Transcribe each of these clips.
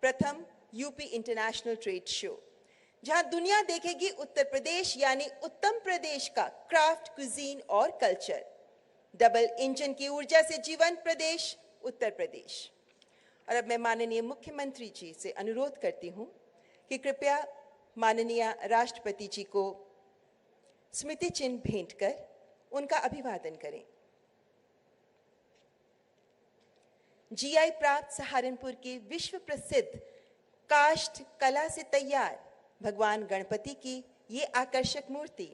प्रथम UP international trade show, जहां दुनिया देखेगी उत्तर प्रदेश यानी उत्तम प्रदेश का क्राफ्ट, कुजीन और कल्चर। डबल इंजन की ऊर्जा से जीवंत प्रदेश उत्तर प्रदेश। और अब मैं माननीय मुख्यमंत्री जी से अनुरोध करती हूं कि कृपया माननीय राष्ट्रपति जी को स्मृति चिन्ह भेंट कर उनका अभिवादन करें। जीआई प्राप्त सहारनपुर की विश्व प्रसिद्ध काष्ठ कला से तैयार भगवान गणपति की ये आकर्षक मूर्ति,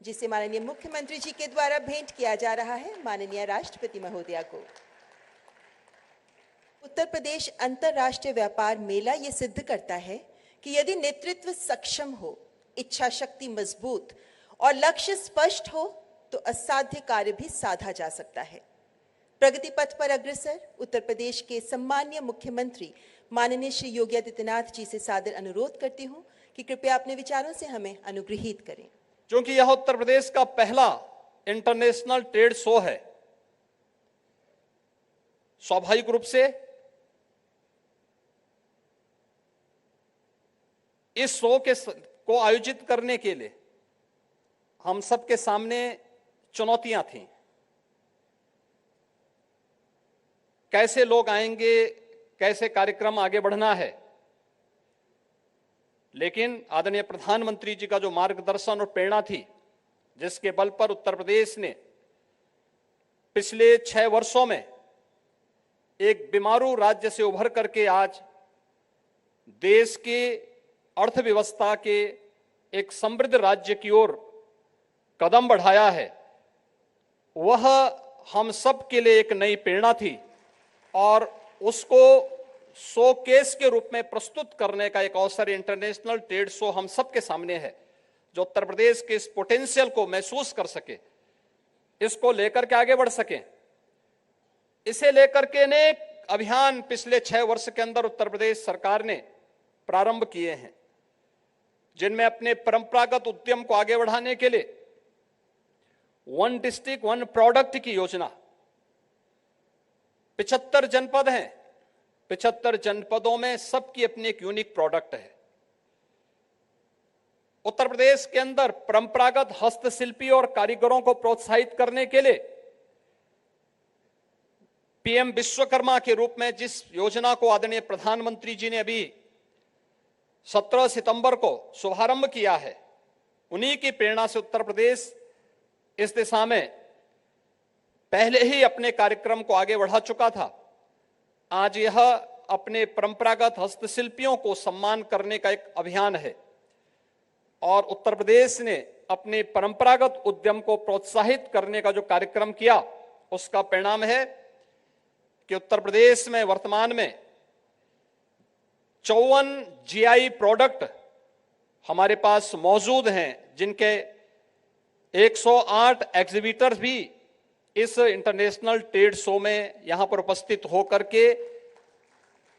जिसे माननीय मुख्यमंत्री जी के द्वारा भेंट किया जा रहा है माननीय राष्ट्रपति महोदया को। उत्तर प्रदेश अंतर्राष्ट्रीय व्यापार मेला ये सिद्ध करता है कि यदि नेतृत्व सक्षम हो, इच्छा शक्ति मजबूत और लक्ष्य स्पष्ट हो तो असाध्य कार्य भी साधा जा सकता है। प्रगति पथ पर अग्रसर उत्तर प्रदेश के सम्माननीय मुख्यमंत्री माननीय श्री योगी आदित्यनाथ जी से सादर अनुरोध करती हूं कि कृपया अपने विचारों से हमें अनुग्रहित करें। क्योंकि यह उत्तर प्रदेश का पहला इंटरनेशनल ट्रेड शो है, स्वाभाविक रूप से इस शो को आयोजित करने के लिए हम सबके सामने चुनौतियां थीं। कैसे लोग आएंगे, कैसे कार्यक्रम आगे बढ़ना है, लेकिन आदरणीय प्रधानमंत्री जी का जो मार्गदर्शन और प्रेरणा थी, जिसके बल पर उत्तर प्रदेश ने पिछले 6 वर्षों में एक बीमारू राज्य से उभर करके आज देश के अर्थव्यवस्था के एक समृद्ध राज्य की ओर कदम बढ़ाया है, वह हम सब के लिए एक नई प्रेरणा थी और उसको शोकेस के रूप में प्रस्तुत करने का एक अवसर इंटरनेशनल ट्रेड शो हम सबके सामने है, जो उत्तर प्रदेश के इस पोटेंशियल को महसूस कर सके, इसको लेकर के आगे बढ़ सके। इसे लेकर के अनेक अभियान पिछले 6 वर्ष के अंदर उत्तर प्रदेश सरकार ने प्रारंभ किए हैं, जिनमें अपने परंपरागत उद्यम को आगे बढ़ाने के लिए वन डिस्ट्रिक्ट वन प्रोडक्ट की योजना, 75 जनपद हैं, 75 जनपदों में सबकी अपनी एक यूनिक प्रोडक्ट है। उत्तर प्रदेश के अंदर परंपरागत हस्तशिल्पी और कारीगरों को प्रोत्साहित करने के लिए पीएम विश्वकर्मा के रूप में जिस योजना को आदरणीय प्रधानमंत्री जी ने अभी 17 सितंबर को शुभारंभ किया है, उन्हीं की प्रेरणा से उत्तर प्रदेश इस दिशा में पहले ही अपने कार्यक्रम को आगे बढ़ा चुका था। आज यह अपने परंपरागत हस्तशिल्पियों को सम्मान करने का एक अभियान है और उत्तर प्रदेश ने अपने परंपरागत उद्यम को प्रोत्साहित करने का जो कार्यक्रम किया, उसका परिणाम है कि उत्तर प्रदेश में वर्तमान में 54 जीआई प्रोडक्ट हमारे पास मौजूद हैं, जिनके 108 एग्जीबिटर्स भी इस इंटरनेशनल ट्रेड शो में यहां पर उपस्थित होकर के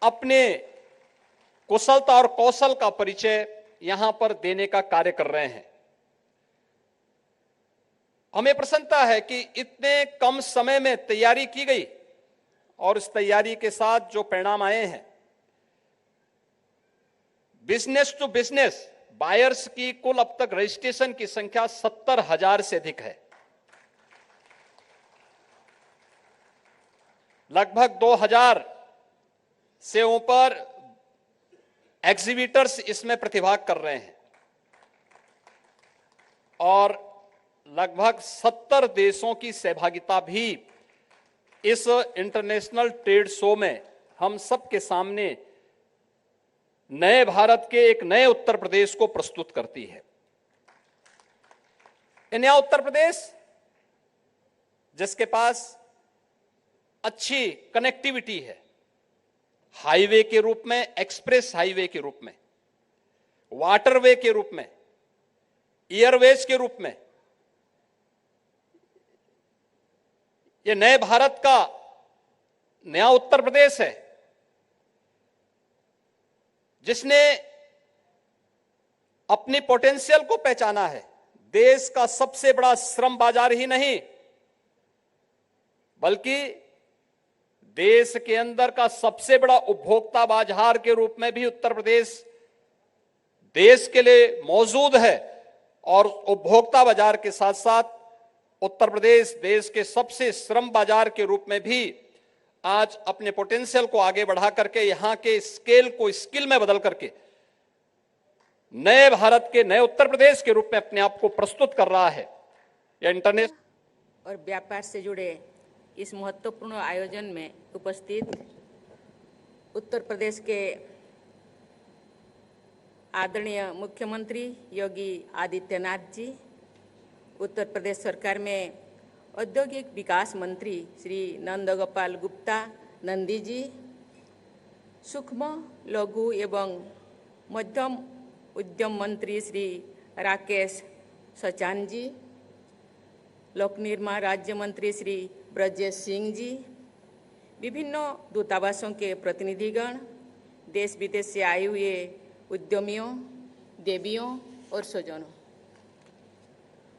अपने कुशलता और कौशल का परिचय यहां पर देने का कार्य कर रहे हैं। हमें प्रसन्नता है कि इतने कम समय में तैयारी की गई और इस तैयारी के साथ जो परिणाम आए हैं, बिजनेस टू बिजनेस बायर्स की कुल अब तक रजिस्ट्रेशन की संख्या 70,000 से अधिक है। लगभग 2000 से ऊपर एग्जीबिटर्स इसमें प्रतिभाग कर रहे हैं और लगभग 70 देशों की सहभागिता भी इस इंटरनेशनल ट्रेड शो में हम सबके सामने नए भारत के एक नए उत्तर प्रदेश को प्रस्तुत करती है। ये नया उत्तर प्रदेश जिसके पास अच्छी कनेक्टिविटी है, हाईवे के रूप में, एक्सप्रेस हाईवे के रूप में, वाटरवे के रूप में, एयरवेज के रूप में, ये नए भारत का नया उत्तर प्रदेश है, जिसने अपनी पोटेंशियल को पहचाना है। देश का सबसे बड़ा श्रम बाजार ही नहीं, बल्कि देश के अंदर का सबसे बड़ा उपभोक्ता बाजार के रूप में भी उत्तर प्रदेश देश के लिए मौजूद है और उपभोक्ता बाजार के साथ साथ उत्तर प्रदेश देश के सबसे श्रम बाजार के रूप में भी आज अपने पोटेंशियल को आगे बढ़ा करके यहां के स्केल को स्किल में बदल करके नए भारत के नए उत्तर प्रदेश के रूप में अपने आप को प्रस्तुत कर रहा है। यह इंटरनेशनल और व्यापार से जुड़े इस महत्वपूर्ण आयोजन में उपस्थित उत्तर प्रदेश के आदरणीय मुख्यमंत्री योगी आदित्यनाथ जी, उत्तर प्रदेश सरकार में औद्योगिक विकास मंत्री श्री नंदगोपाल गुप्ता नंदी जी, सूक्ष्म लघु एवं मध्यम उद्यम मंत्री श्री राकेश सचान जी, लोक निर्माण राज्य मंत्री श्री ब्रजेश सिंह जी, विभिन्न दूतावासों के प्रतिनिधिगण, देश विदेश से आए हुए उद्यमियों, देवियों और स्वजनों,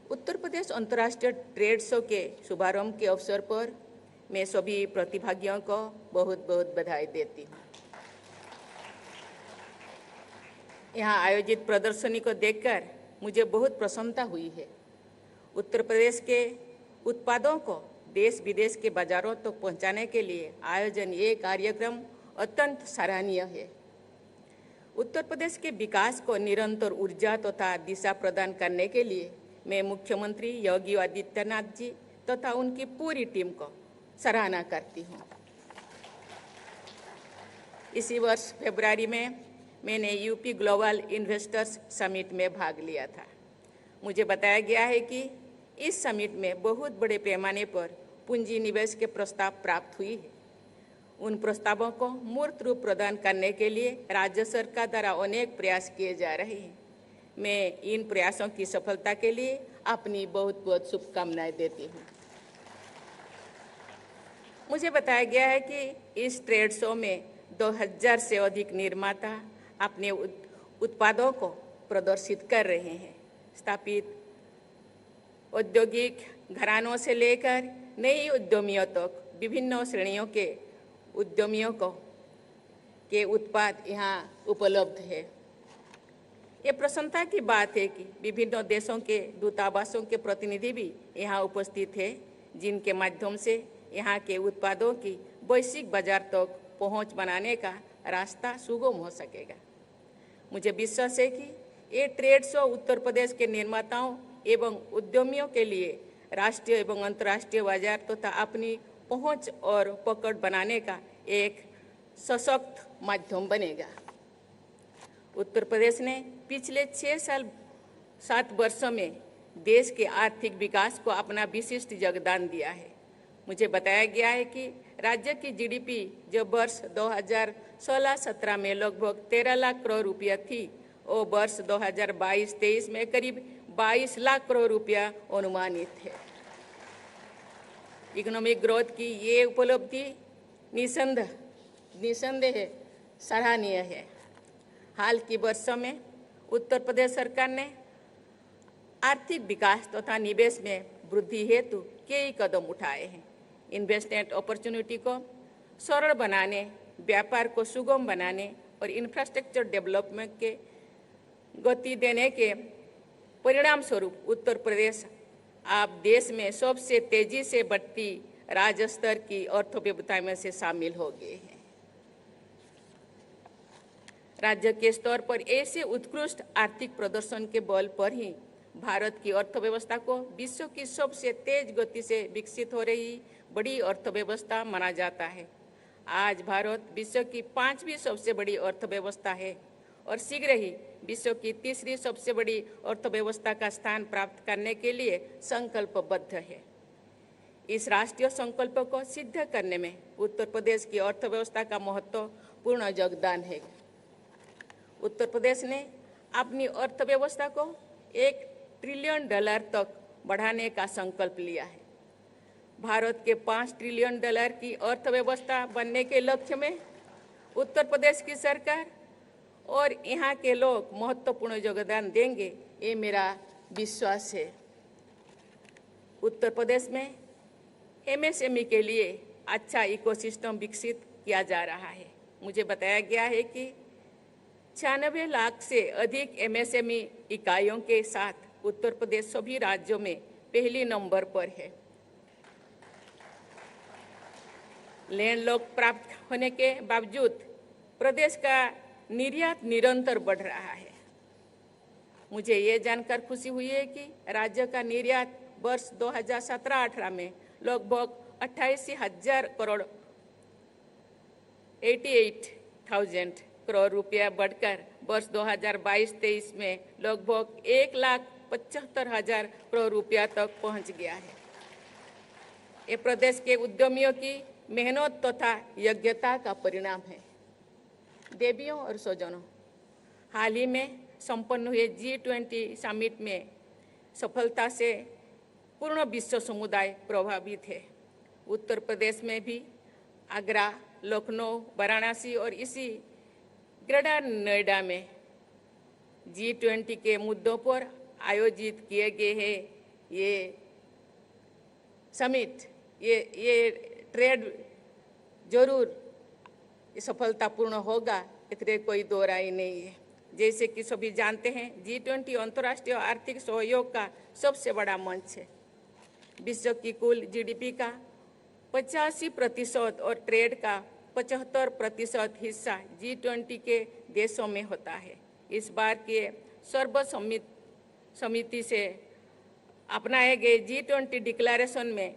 उत्तर प्रदेश अंतर्राष्ट्रीय ट्रेड शो के शुभारंभ के अवसर पर मैं सभी प्रतिभागियों को बहुत बहुत बधाई देती हूँ। यहाँ आयोजित प्रदर्शनी को देखकर मुझे बहुत प्रसन्नता हुई है। उत्तर प्रदेश के उत्पादों को देश विदेश के बाजारों तक पहुँचाने के लिए आयोजन ये कार्यक्रम अत्यंत सराहनीय है। उत्तर प्रदेश के विकास को निरंतर ऊर्जा तथा दिशा प्रदान करने के लिए मैं मुख्यमंत्री योगी आदित्यनाथ जी तथा उनकी पूरी टीम को सराहना करती हूँ। इसी वर्ष फरवरी में मैंने यूपी ग्लोबल इन्वेस्टर्स समिट में भाग लिया था। मुझे बताया गया है कि इस समिट में बहुत बड़े पैमाने पर पूंजी निवेश के प्रस्ताव प्राप्त हुई है। उन प्रस्तावों को मूर्त रूप प्रदान करने के लिए राज्य सरकार द्वारा अनेक प्रयास किए जा रहे हैं। मैं इन प्रयासों की सफलता के लिए अपनी बहुत बहुत शुभकामनाएं देती हूँ। मुझे बताया गया है कि इस ट्रेड शो में 2000 से अधिक निर्माता अपने उत्पादों को प्रदर्शित कर रहे हैं। स्थापित औद्योगिक घरानों से लेकर नई उद्यमियों तक विभिन्न श्रेणियों के उद्यमियों के उत्पाद यहाँ उपलब्ध है। ये प्रसन्नता की बात है कि विभिन्न देशों के दूतावासों के प्रतिनिधि भी यहाँ उपस्थित हैं, जिनके माध्यम से यहाँ के उत्पादों की वैश्विक बाजार तक पहुँच बनाने का रास्ता सुगम हो सकेगा। मुझे विश्वास है कि ये ट्रेड शो उत्तर प्रदेश के निर्माताओं एवं उद्यमियों के लिए राष्ट्रीय एवं अंतर्राष्ट्रीय बाजार तथा अपनी पहुंच और पकड़ बनाने का एक सशक्त माध्यम बनेगा। उत्तर प्रदेश ने पिछले 6-7 वर्षों में देश के आर्थिक विकास को अपना विशिष्ट योगदान दिया है। मुझे बताया गया है कि राज्य की जीडीपी जो वर्ष 2016-17 में लगभग 13 लाख करोड़ रुपया थी, और वर्ष 2022-23 में करीब 22 लाख करोड़ रुपया अनुमानित है। इकोनॉमिक ग्रोथ की ये उपलब्धि निसंदेह सराहनीय है। हाल के वर्षों में उत्तर प्रदेश सरकार ने आर्थिक विकास तथा निवेश में वृद्धि हेतु कई कदम उठाए हैं। इन्वेस्टमेंट अपॉर्चुनिटी को सरल बनाने, व्यापार को सुगम बनाने और इंफ्रास्ट्रक्चर डेवलपमेंट के गति देने के परिणाम स्वरूप उत्तर प्रदेश अब देश में सबसे तेजी से बढ़ती राज्य स्तर की अर्थव्यवस्था में से शामिल हो गए हैं। राज्य के स्तर पर ऐसे उत्कृष्ट आर्थिक प्रदर्शन के बल पर ही भारत की अर्थव्यवस्था को विश्व की सबसे तेज गति से विकसित हो रही बड़ी अर्थव्यवस्था माना जाता है। आज भारत विश्व की 5वीं सबसे बड़ी अर्थव्यवस्था है और शीघ्र ही विश्व की 3री सबसे बड़ी अर्थव्यवस्था का स्थान प्राप्त करने के लिए संकल्पबद्ध है। इस राष्ट्रीय संकल्प को सिद्ध करने में उत्तर प्रदेश की अर्थव्यवस्था का महत्वपूर्ण योगदान है। उत्तर प्रदेश ने अपनी अर्थव्यवस्था को $1 ट्रिलियन तक बढ़ाने का संकल्प लिया है। भारत के $5 ट्रिलियन की अर्थव्यवस्था बनने के लक्ष्य में उत्तर प्रदेश की सरकार और यहाँ के लोग महत्वपूर्ण योगदान देंगे, ये मेरा विश्वास है। उत्तर प्रदेश में एमएसएमई के लिए अच्छा इकोसिस्टम विकसित किया जा रहा है। मुझे बताया गया है कि 96 लाख से अधिक एमएसएमई इकाइयों के साथ उत्तर प्रदेश सभी राज्यों में पहले नंबर पर है। लैंडलॉक प्राप्त होने के बावजूद प्रदेश का निर्यात निरंतर बढ़ रहा है। मुझे ये जानकर खुशी हुई है कि राज्य का निर्यात वर्ष 2017-18 में लगभग 88,000 करोड़ 88,000 करोड़ रुपया बढ़कर वर्ष 2022-23 में लगभग 1,75,000 करोड़ रुपया तक पहुंच गया है। ये प्रदेश के उद्यमियों की मेहनत तथा योग्यता का परिणाम है। देवियों और स्वजनों, हाल ही में संपन्न हुए G20 समिट में सफलता से पूर्ण विश्व समुदाय प्रभावित है। उत्तर प्रदेश में भी आगरा, लखनऊ, वाराणसी और इसी ग्रेटर नोएडा में G20 के मुद्दों पर आयोजित किए गए हैं ये समिट, ये ट्रेड जरूर सफलतापूर्ण होगा, इसमें कोई दो राय नहीं है। जैसे कि सभी जानते हैं, G20 अंतर्राष्ट्रीय आर्थिक सहयोग का सबसे बड़ा मंच है। विश्व की कुल जीडीपी का 85% और ट्रेड का 75% हिस्सा G20 के देशों में होता है। इस बार के सर्वसम्मति समिति से अपनाए गए G20 डिक्लेरेशन में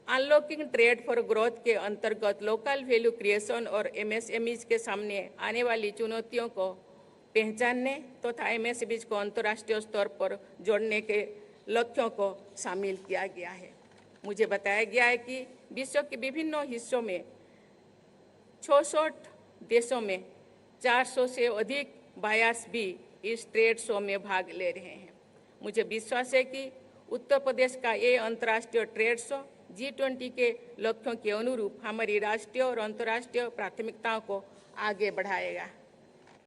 अनलॉकिंग ट्रेड फॉर ग्रोथ के अंतर्गत लोकल वैल्यू क्रिएशन और एमएसएमईज के सामने आने वाली चुनौतियों को पहचानने तथा एमएसएमईज को अंतर्राष्ट्रीय स्तर पर जोड़ने के लक्ष्यों को शामिल किया गया है। मुझे बताया गया है कि विश्व के विभिन्न हिस्सों में 66 देशों में 400 से अधिक बायर्स भी इस ट्रेड शो में भाग ले रहे हैं। मुझे विश्वास है कि उत्तर प्रदेश का ये अंतर्राष्ट्रीय ट्रेड शो G20 के लक्ष्यों के अनुरूप हमारी राष्ट्रीय और अंतर्राष्ट्रीय प्राथमिकताओं को आगे बढ़ाएगा।